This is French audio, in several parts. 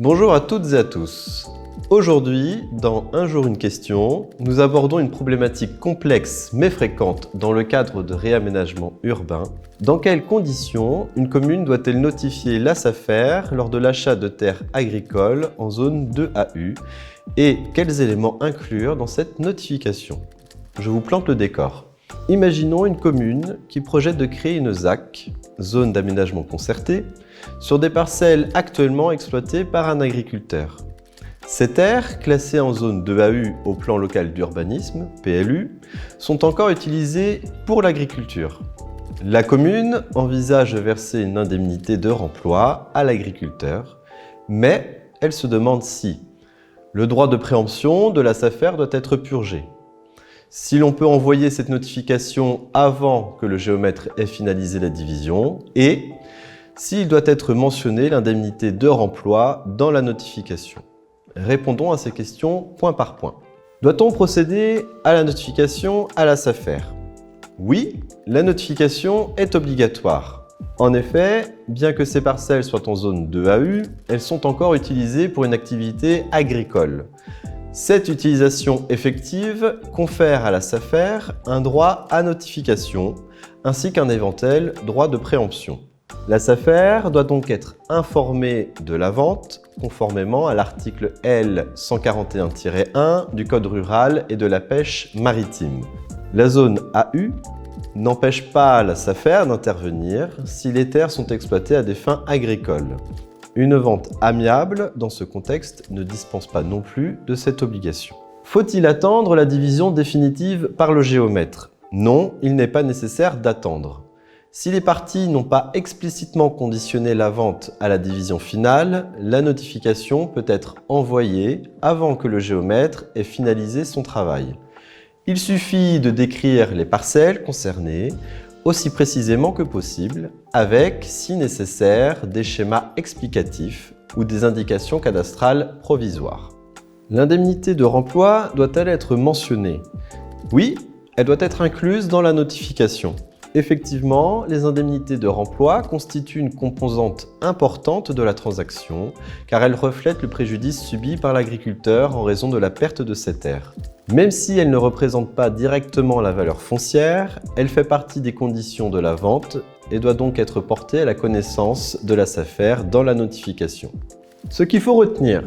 Bonjour à toutes et à tous. Aujourd'hui, dans Un jour une question, nous abordons une problématique complexe mais fréquente dans le cadre de réaménagement urbain. Dans quelles conditions une commune doit-elle notifier la SAFER lors de l'achat de terres agricoles en zone 2AU et quels éléments inclure dans cette notification? Je vous plante le décor. Imaginons une commune qui projette de créer une ZAC, zone d'aménagement concerté, sur des parcelles actuellement exploitées par un agriculteur. Ces terres, classées en zone 2AU au plan local d'urbanisme, PLU, sont encore utilisées pour l'agriculture. La commune envisage de verser une indemnité de remploi à l'agriculteur, mais elle se demande si le droit de préemption de la SAFER doit être purgé. Si l'on peut envoyer cette notification avant que le géomètre ait finalisé la division et s'il doit être mentionné l'indemnité de remploi dans la notification. Répondons à ces questions point par point. Doit-on procéder à la notification à la SAFER? Oui, la notification est obligatoire. En effet, bien que ces parcelles soient en zone 2AU, elles sont encore utilisées pour une activité agricole. Cette utilisation effective confère à la SAFER un droit à notification, ainsi qu'un éventuel droit de préemption. La SAFER doit donc être informée de la vente, conformément à l'article L 141-1 du Code rural et de la pêche maritime. La zone AU n'empêche pas la SAFER d'intervenir si les terres sont exploitées à des fins agricoles. Une vente amiable, dans ce contexte, ne dispense pas non plus de cette obligation. Faut-il attendre la division définitive par le géomètre? Non, il n'est pas nécessaire d'attendre. Si les parties n'ont pas explicitement conditionné la vente à la division finale, la notification peut être envoyée avant que le géomètre ait finalisé son travail. Il suffit de décrire les parcelles concernées aussi précisément que possible, avec, si nécessaire, des schémas explicatifs ou des indications cadastrales provisoires. L'indemnité de remploi doit-elle être mentionnée? Oui, elle doit être incluse dans la notification. Effectivement, les indemnités de remploi constituent une composante importante de la transaction car elles reflètent le préjudice subi par l'agriculteur en raison de la perte de ses terres. Même si elle ne représente pas directement la valeur foncière, elle fait partie des conditions de la vente et doit donc être portée à la connaissance de la SAFER dans la notification. Ce qu'il faut retenir,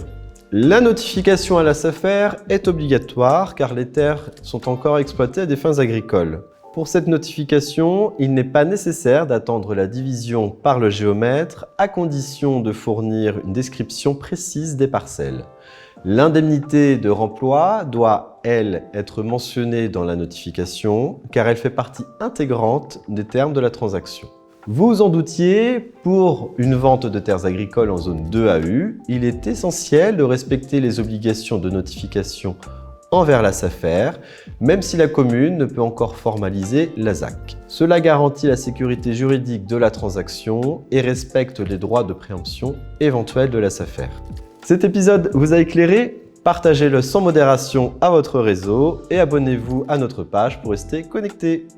la notification à la SAFER est obligatoire car les terres sont encore exploitées à des fins agricoles. Pour cette notification, il n'est pas nécessaire d'attendre la division par le géomètre à condition de fournir une description précise des parcelles. L'indemnité de remploi doit, elle, être mentionnée dans la notification car elle fait partie intégrante des termes de la transaction. Vous vous en doutiez, pour une vente de terres agricoles en zone 2AU, il est essentiel de respecter les obligations de notification envers la SAFER, même si la commune ne peut encore formaliser la ZAC. Cela garantit la sécurité juridique de la transaction et respecte les droits de préemption éventuels de la SAFER. Cet épisode vous a éclairé? Partagez-le sans modération à votre réseau et abonnez-vous à notre page pour rester connecté.